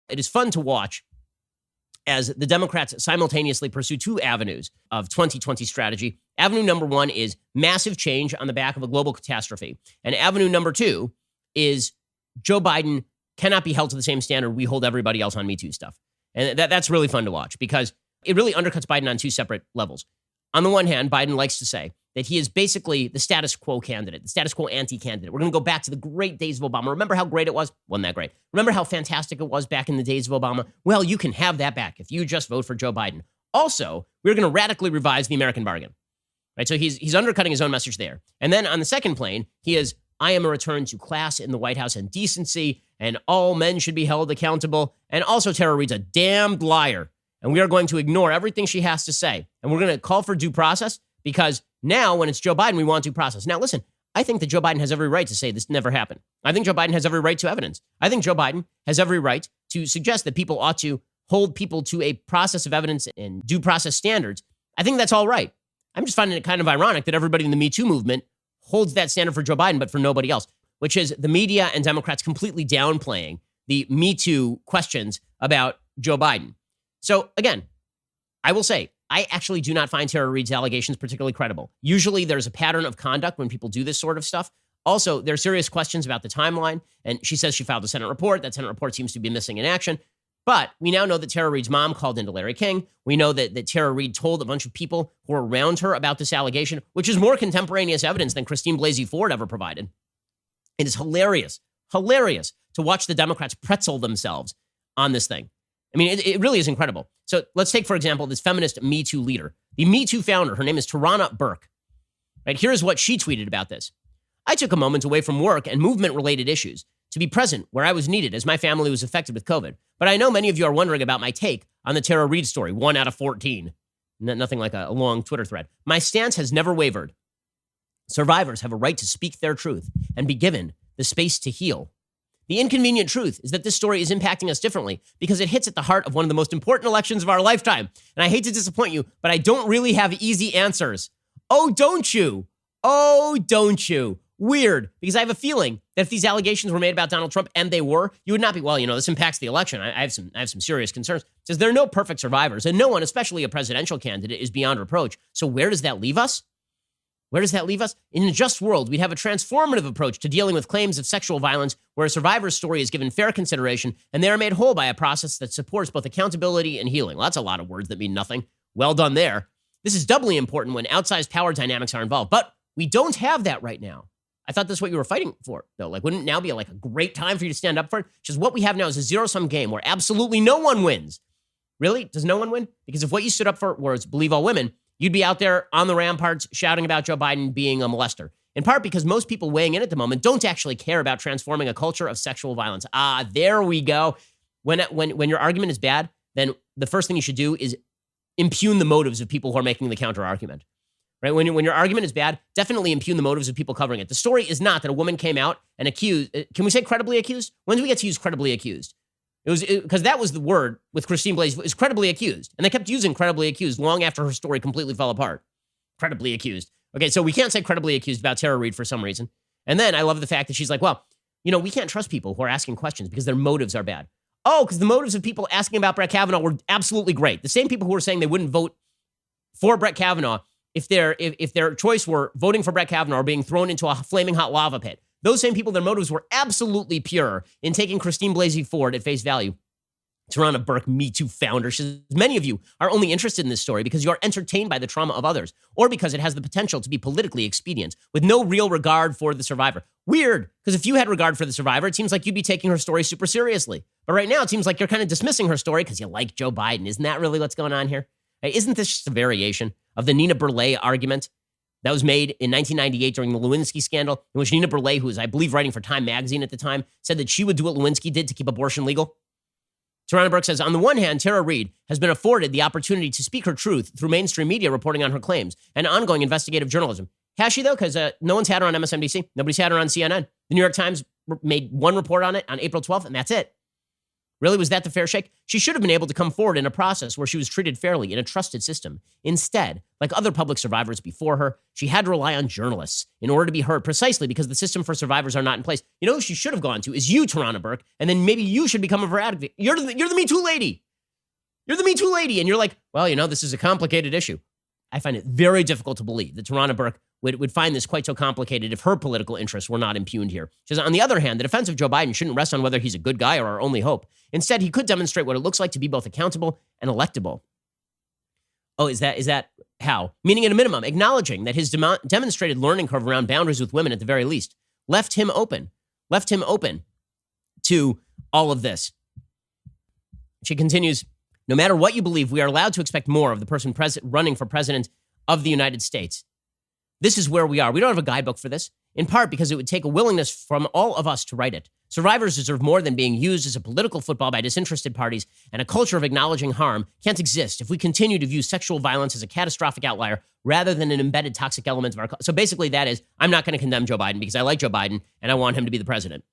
It is fun to watch as the Democrats simultaneously pursue two avenues of 2020 strategy. Avenue number one is massive change on the back of a global catastrophe. And avenue number two is Joe Biden cannot be held to the same standard we hold everybody else on Me Too stuff. And that's really fun to watch because it really undercuts Biden on two separate levels. On the one hand, Biden likes to say that he is basically the status quo candidate, the status quo anti-candidate. We're going to go back to the great days of Obama. Remember how great it was? Wasn't that great? Remember how fantastic it was back in the days of Obama? Well, you can have that back if you just vote for Joe Biden. Also, we're going to radically revise the American bargain. Right? So he's undercutting his own message there. And then on the second plane, he is, I am a return to class in the White House and decency, and all men should be held accountable. And also, Tara Reade's a damned liar. And we are going to ignore everything she has to say. And we're going to call for due process because now when it's Joe Biden, we want due process. Now, listen, I think that Joe Biden has every right to say this never happened. I think Joe Biden has every right to evidence. I think Joe Biden has every right to suggest that people ought to hold people to a process of evidence and due process standards. I think that's all right. I'm just finding it kind of ironic that everybody in the Me Too movement holds that standard for Joe Biden, but for nobody else, which is the media and Democrats completely downplaying the Me Too questions about Joe Biden. So again, I will say, I actually do not find Tara Reade's allegations particularly credible. Usually there's a pattern of conduct when people do this sort of stuff. Also, there are serious questions about the timeline, and she says she filed a Senate report. That Senate report seems to be missing in action. But we now know that Tara Reade's mom called into Larry King. We know that Tara Reade told a bunch of people who were around her about this allegation, which is more contemporaneous evidence than Christine Blasey Ford ever provided. It is hilarious to watch the Democrats pretzel themselves on this thing. I mean, it really is incredible. So let's take, for example, this feminist Me Too leader, the Me Too founder. Her name is Tarana Burke. Right, here's what she tweeted about this. I took a moment away from work and movement-related issues to be present where I was needed as my family was affected with COVID. But I know many of you are wondering about my take on the Tara Reade story, 1 out of 14. Nothing like a long Twitter thread. My stance has never wavered. Survivors have a right to speak their truth and be given the space to heal. The inconvenient truth is that this story is impacting us differently because it hits at the heart of one of the most important elections of our lifetime. And I hate to disappoint you, but I don't really have easy answers. Oh, don't you? Oh, don't you? Weird, because I have a feeling that if these allegations were made about Donald Trump, and they were, you would not be, well, this impacts the election. I have some serious concerns. It says there are no perfect survivors, and no one, especially a presidential candidate, is beyond reproach. So where does that leave us? Where does that leave us? In a just world, we'd have a transformative approach to dealing with claims of sexual violence where a survivor's story is given fair consideration and they are made whole by a process that supports both accountability and healing. Well, that's a lot of words that mean nothing. Well done there. This is doubly important when outsized power dynamics are involved, but we don't have that right now. I thought that's what you were fighting for, though. Like, wouldn't now be a great time for you to stand up for it? Just what we have now is a zero-sum game where absolutely no one wins. Really? Does no one win? Because if what you stood up for was believe all women, you'd be out there on the ramparts shouting about Joe Biden being a molester. In part because most people weighing in at the moment don't actually care about transforming a culture of sexual violence. Ah, there we go. When your argument is bad, then the first thing you should do is impugn the motives of people who are making the counter argument. Right? When your argument is bad, definitely impugn the motives of people covering it. The story is not that a woman came out and accused. Can we say credibly accused? When do we get to use credibly accused? Because that was the word with Christine Blasey, is credibly accused. And they kept using credibly accused long after her story completely fell apart. Credibly accused. Okay, so we can't say credibly accused about Tara Reade for some reason. And then I love the fact that she's like, well, we can't trust people who are asking questions because their motives are bad. Oh, because the motives of people asking about Brett Kavanaugh were absolutely great. The same people who were saying they wouldn't vote for Brett Kavanaugh if their choice were voting for Brett Kavanaugh or being thrown into a flaming hot lava pit. Those same people, their motives were absolutely pure in taking Christine Blasey Ford at face value. Tarana Burke, Me Too founder, says, many of you are only interested in this story because you are entertained by the trauma of others or because it has the potential to be politically expedient with no real regard for the survivor. Weird, because if you had regard for the survivor, it seems like you'd be taking her story super seriously. But right now, it seems like you're kind of dismissing her story because you like Joe Biden. Isn't that really what's going on here? Hey, isn't this just a variation of the Nina Burleigh argument that was made in 1998 during the Lewinsky scandal, in which Nina Burleigh, who was, I believe, writing for Time magazine at the time, said that she would do what Lewinsky did to keep abortion legal? Tarana Burke says, on the one hand, Tara Reade has been afforded the opportunity to speak her truth through mainstream media reporting on her claims and ongoing investigative journalism. Has she, though? Because no one's had her on MSNBC. Nobody's had her on CNN. The New York Times made one report on it on April 12th, and that's it. Really, was that the fair shake? She should have been able to come forward in a process where she was treated fairly in a trusted system. Instead, like other public survivors before her, she had to rely on journalists in order to be heard, precisely because the system for survivors are not in place. You know who she should have gone to is you, Tarana Burke, and then maybe you should become a her advocate. You're the Me Too lady. You're the Me Too lady, and you're like, well, this is a complicated issue. I find it very difficult to believe that Tarana Burke would find this quite so complicated if her political interests were not impugned here. She says, on the other hand, the defense of Joe Biden shouldn't rest on whether he's a good guy or our only hope. Instead, he could demonstrate what it looks like to be both accountable and electable. Oh, is that how? Meaning at a minimum, acknowledging that his demonstrated learning curve around boundaries with women at the very least left him open to all of this. She continues, no matter what you believe, we are allowed to expect more of the person running for president of the United States. This is where we are. We don't have a guidebook for this, in part because it would take a willingness from all of us to write it. Survivors deserve more than being used as a political football by disinterested parties, and a culture of acknowledging harm can't exist if we continue to view sexual violence as a catastrophic outlier rather than an embedded toxic element of our culture. So basically that is, I'm not going to condemn Joe Biden because I like Joe Biden and I want him to be the president.